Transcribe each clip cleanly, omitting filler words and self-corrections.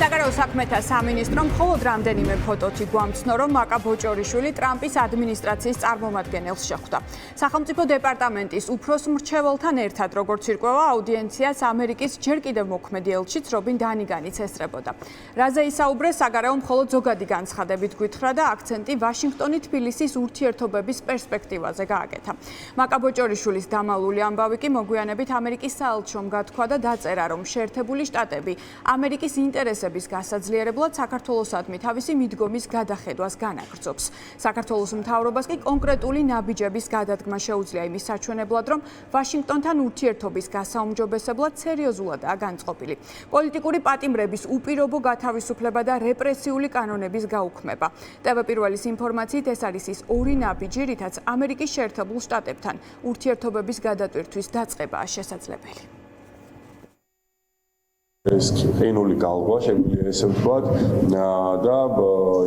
საგარეო საქმეთა სამინისტრომ მხოლოდ რამდენიმე ფოტოთი გვამცნო, რომ მაკა ბოჭორიშვილი ტრამპის ადმინისტრაციის წარმომადგენელს შეხვდა. სახელმწიფო დეპარტამენტის უფროს მრჩეველთან ერთად, როგორც ირკვევა, აუდიენციას ამერიკის ჯერ კიდევ მოქმედი ელჩიც რობინ დანიგანიც ესწრებოდა. რაზე ისაუბრეს, საგარეო მხოლოდ ზოგადი განცხადებით გვითხრა და აქცენტი ვაშინგტონი-თბილისის ურთიერთობების პერსპექტივაზე გააკეთა. მაკა ბოჭორიშვილის დამალული ამბავი კი მოგვიანებით ამერიკის საელჩომ გათქვა და დაწერა, რომ შეერთებული შტატები ამერიკის ინტერესების გასაძლიერებლად საქართველოსადმი თავისი მიდგომის გადახედვას განაგრძობს. საქართველოს მთავრობას კი კონკრეტული ნაბიჯების გადადგმა შეუძლია იმის საჩვენებლად, რომ ვაშინგტონთან ურთიერთობის გასაუმჯობესებლად სერიოზულადაა განწყობილი. პოლიტიკური პატიმრების უპირობო გათავისუფლება და რეპრესიული კანონების გაუქმება. TV1-ის ინფორმაციით ეს არის ის ორი ნაბიჯი, რითაც ამერიკის შეერთებულ შტატებთან ურთიერთობების გადატვირთვის დაწყებაა შესაძლებელი. ეს ყინული გალღვა შეგვიძლია ესე ვთქვათ და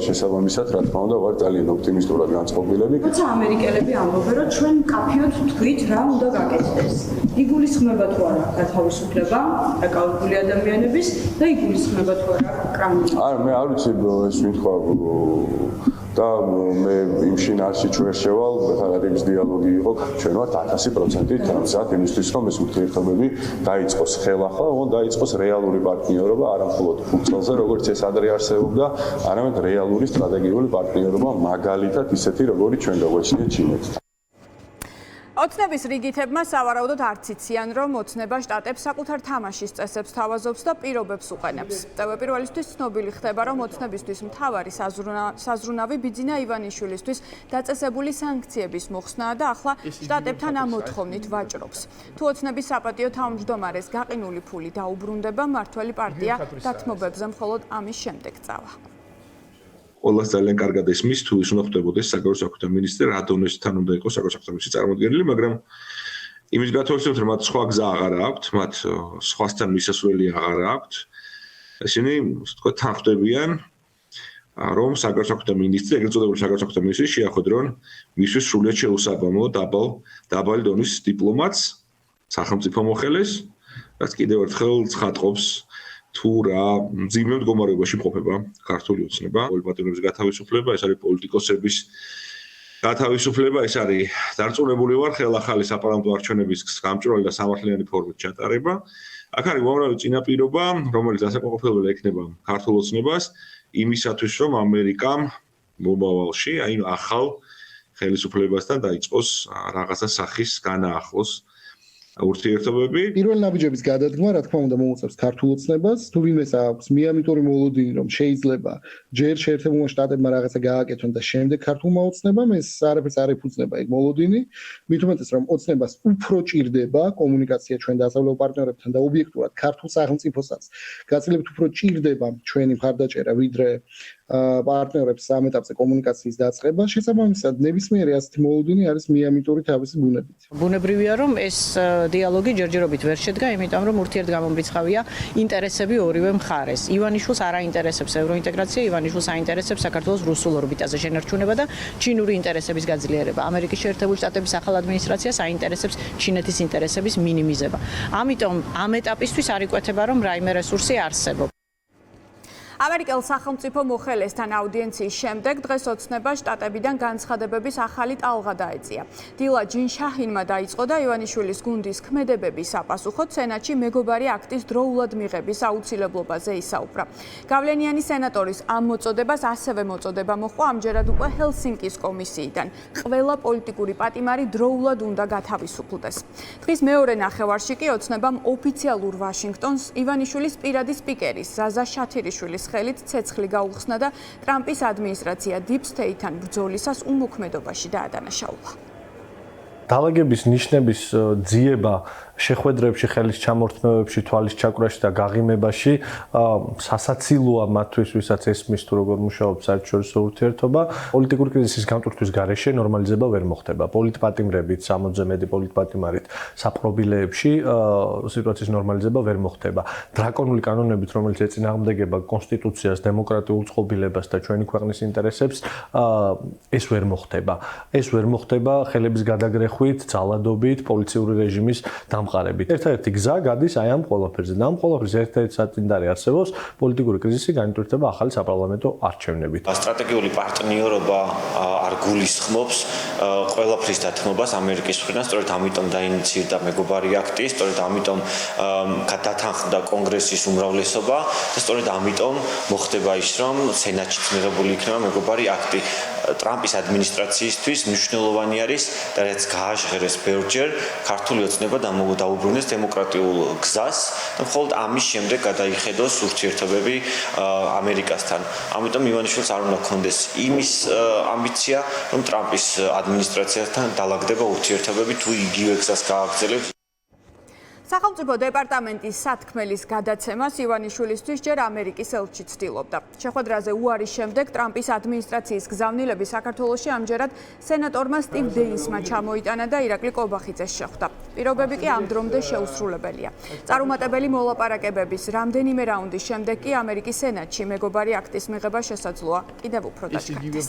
შესაბამისად რა თქმა უნდა ვარ ძალიან ოპტიმისტურად განწყობილები. როცა ამერიკელები ამბობენ რომ ჩვენ კაფეოდ თქვით რა უნდა გაკეთდეს. იგულისხმება თუ არა გათავისუფლება დაკავებული ადამიანების და იგულისხმება თუ არა კრამული. არა მე არ ვიცი ეს ვინთხვა და მე იმ შინაარსში ჩვენ შევალ ბეთარების დიალოგი იყო ჩვენ ვართ 100% თამსად იმისთვის რომ ეს ურთიერთობები დაიწყოს ხელახლა, ოღონდ დაიწყოს რეალური პარტნიორობა, არა მხოლოდ ფუნქციაზე, როგორც ეს ადრე არსებობდა, არამედ რეალური სტრატეგიული პარტნიორობა, მაგალითად ისეთი როგორიც ჩვენ დაგვეჩნიათ ჩინეთთან. ოცნების რიგითებმა სავარაუდოდ არც იციან, რომ ოცნება შტატებს საკუთარ თამაშის წესებს თავაზობს და პირობებს უყენებს. TV1-ისთვის ცნობილი ხდება, რომ ოცნებისთვის მთავარი საზრუნავი ბიძინა ივანიშვილისთვის დაწესებული სანქციების მოხსნაა და ახლა შტატებთან ამ მოთხოვნით ვაჭრობს. თუ ოცნების საპატიო თავმჯდომარეს გაყინული ფული დაუბრუნდება, მმართველი პარტია დათმობებზე მხოლოდ ამის შემდეგ წავა. ყველას ძალიან კარგად ესმის თუ ის უნდა ხდებოდეს საგარეო საქმეთა მინისტრი რა დონესთან უნდა იყოს საგარეო საქმეთა მინისტრის წარმოადგენელი, მაგრამ იმის გათვალისწინებთ რომ მათ სხვა გზა აღარ აქვთ, მათ სხვასთან მისასვლელი აღარ აქვთ. ისინი თქო თან ხვდებიან რომ საგარეო საქმეთა მინისტრი, ეგრეთ წოდებული საგარეო საქმეთა მინისტრი შეახვედრონ მისთვის სრულიად შეუსაბამო დაბალი დონის დიპლომატს, სახელმწიფო მოხელეს, რაც კიდევ ერთხელ ცხადყოფს თუ რა მძიმე მდგომარეობაში მყოფება ქართული ოცნება, პოლიტიკოსების გათავისუფლება, ეს არის პოლიტიკოსების გათავისუფლება, ეს არის დარწმუნებული ვარ ხელახალი საპარლამენტო არჩევნების გამჭრელი და სამართლიანი ფორმით ჩატარება. აქ არის უამრავი წინაპირობა, რომელიც ასაკმაყოფილებელი ექნება ქართულ ოცნებას იმისათვის, რომ ამერიკამ მომავალში, აი ახალ ხელისუფლებასთან დაიწყოს რაღაცა სახის განაახლოს ურთიერთობები. პირველ ნაბიჯების გადადგმა, რა თქმა უნდა, მოუწევს ქართულ ოცნებას, თუ ვინმეს აქვს მიამიტორი მოლოდინი, რომ შეიძლება ჯერ შეერთებულმა შტატებმა რაღაცა გააკეთონ და შემდეგ ქართულმა ოცნებამ ეს არაფერს არ ეფუძნება ეგ მოლოდინი, მით უმეტეს რომ ოცნებას უფრო ჭირდება კომუნიკაცია ჩვენ დასავლელ პარტნიორებთან და ობიექტურად ქართულ სახელმწიფოსაც გაცილებით უფრო ჭირდება ჩვენი მხარდაჭერა, ვიდრე პარტნიორებს ამ ეტაპზე კომუნიკაციის დაწყება, შესაბამისად ნებისმიერი ასეთი მოლოდინი არის მიამიტორი თავისი ბუნებით. ბუნებრივია რომ ეს დიალოგი ჯერჯერობით ვერ შედგა, იმიტომ რომ ურთიერთგამომრიცხავია ინტერესები ორივე მხარეს. ივანიშვილს არ აინტერესებს ევროინტეგრაცია, ივანიშვილს აინტერესებს საქართველოს რუსულ ორბიტაზე შენარჩუნება და ჩინური ინტერესების გაძლიერება. ამერიკის შეერთებული შტატების ახალ ადმინისტრაციას აინტერესებს ჩინეთის ინტერესების მინიმიზება. ამიტომ ამ ეტაპისთვის არ იკვეთება, რომ რაიმე რესურსი არსებობს. ამერიკელ სახელმწიფო მოხელესთან აუდიენციის შემდეგ დღეს ოცნება შტატებიდან განცხადებების ახალი ტალღა დაეწია. დილა ჯინშაჰინმა დაიწყო და ივანიშვილის გუნდის ქმედებების საპასუხოდ სენატში მეგობარი აქტის დროულად მიღების აუცილებლობაზე ისაუბრა. გავლენიანი სენატორის ამ მოწოდებას ასევე მოწოდება მოჰყვა ამჯერად უკვე ჰელსინკის კომისიიდან. ყველა პოლიტიკური პატიმარი დროულად უნდა გათავისუფლდეს. დღის მეორე ნახევარში კი ოცნებამ ოფიციალურ ვაშინგტონს ივანიშვილის პირადი სპიკერის ზაზა შათირიშვილის ხელით ცეცხლი გაუხსნა და ტრამპის ადმინისტრაცია Deep State-თან ბრძოლისას უმოქმედობაში დაადანაშაულა. დაალაგების ნიშნების ძიება შეხვედრებში, ხელის ჩამორთმევებში, თვალის ჩაკვრაში და გაღიმებაში სასაცილოა მათთვის, ვისაც ესმის თუ როგორ მუშაობს საერთაშორისო ურთიერთობა. პოლიტიკური კრიზისის გამწვრთნის გარეშე ნორმალიზება ვერ მოხდება. პოლიტპატიმრებით, 60-ზე მეტი პოლიტპატიმარით საპრობილეებში სიტუაციის ნორმალიზება ვერ მოხდება. დრაკონული კანონებით, რომელიც ეწინააღმდეგება კონსტიტუციას, დემოკრატიულ წყობილებას და ჩვენი ქვეყნის ინტერესებს, ეს ვერ მოხდება. ეს ვერ მოხდება ხელების გადაგრეხვა კითხვით, ძალადობით, პოლიციური რეჟიმის დამყარებით. Ერთადერთი გზა გადის აი ამ ყველაფერზე. და ამ ყველაფრის ერთ-ერთი საწინდარი არსებობს პოლიტიკური კრიზისი განვითარდება ახალი საპარლამენტო არჩევნებით. სტრატეგიული პარტნიორობა არ გულისხმობს ყველაფრის დათმობას ამერიკის მხრიდან, სწორედ ამიტომ დაინიცირდა მეგობარი აქტი, სწორედ ამიტომ გადათანხმდა კონგრესის უმრავლესობა და სწორედ ამიტომ მოხდება ის, რომ სენატშიც მიღებული იქნება მეგობარი აქტი. ტრამპის ადმინისტრაციისთვის მნიშვნელოვანი არის და რაც გააჟღერეს ბევრჯერ ქართული ოცნება დაუბრუნეს დემოკრატიულ გზას და მხოლოდ ამის შემდეგ გადაიხედოს ურთიერთობები ამერიკასთან. ამიტომ ივანიშვილს არ უნდა ჰქონდეს იმის ამბიცია, რომ ტრამპის ადმინისტრაციასთან დაალაგდება ურთიერთობები თუ იგივე გზას გააგრძელებს. სახელმწიფო დეპარტამენტის სათქმელის გადაცემას ივანიშვილისთვის ჯერ ამერიკის ელჩი ცდილობდა. შეხვედრაზე უარის შემდეგ ტრამპის ადმინისტრაციის გზავნილები საქართველოში ამჯერად სენატორმა სტივ დეინსმა ჩამოიტანა და ირაკლი კობახიძეს შეხვდა. პირობები კი ამ დრომდე შეუსრულებელია. წარუმატებელი მოლაპარაკებების რამდენიმე რაუნდის შემდეგ კი ამერიკის სენატში მეგობარი აქტის მიღება შესაძლოა კიდევ უფრო დაჩქარდეს.